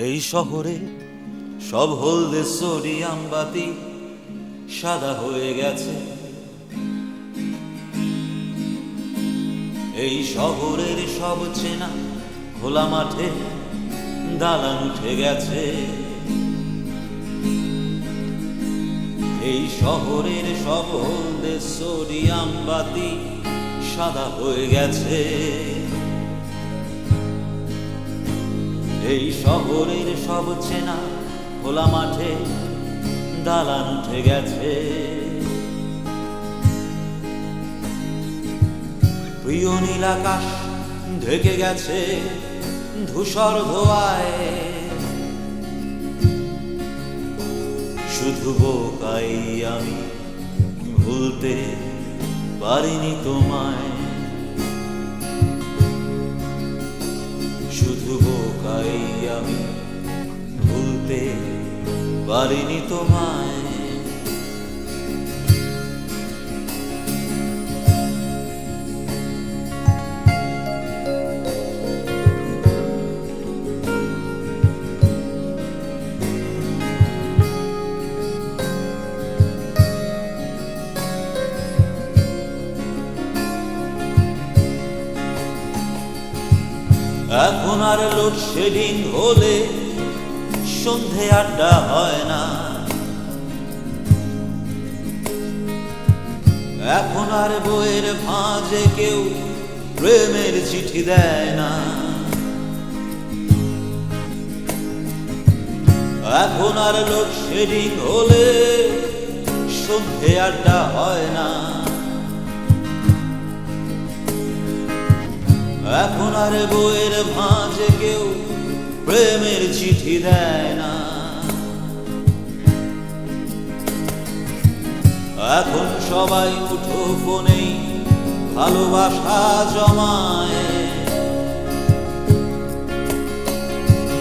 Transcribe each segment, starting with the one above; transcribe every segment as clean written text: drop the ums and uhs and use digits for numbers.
এই শহরে সব হলদে সোডিয়াম বাতি সাদা হয়ে গেছে। এই শহরের সব চেনা খোলা মাঠে দালান উঠে গেছে। এই শহরের সব হলদে সোডিয়াম বাতি সাদা হয়ে গেছে। এই শহরের সব চেনা খোলা মাঠে দালান উঠে গেছে। প্রিয় নীল আকাশ ঢেকে গেছে ধূসর ধোঁয়ায়। শুধু বোকাই আমি ভুলতে পারিনি তোমায়। শুধু বোকাই আমি ভুলতে পারিনি তোমায়। এখন আর লোডশেডিং হলে সন্ধে আড্ডা হয় না। এখন আর বইয়ের ভাঁজে কেউ প্রেমের চিঠি দেয় না। এখন আর লোডশেডিং হলে সন্ধে আড্ডা হয় না। এখন আর বইয়ের ভাঁজে কেউ প্রেমের চিঠি দেয় না। এখন সবাই মুঠো ফোনেই ভালোবাসা জমায়।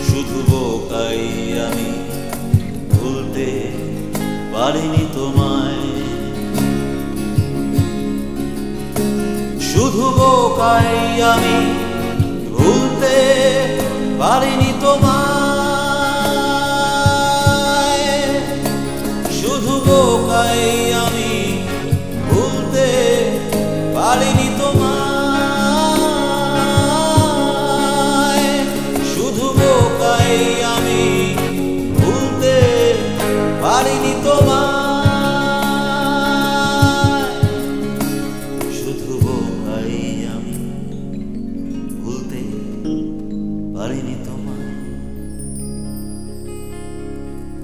শুধু বোকাই আমি ভুলতে পারিনি তোমায়। শুধু বোকাই আমি ভুলতে পারিনি তোমায়।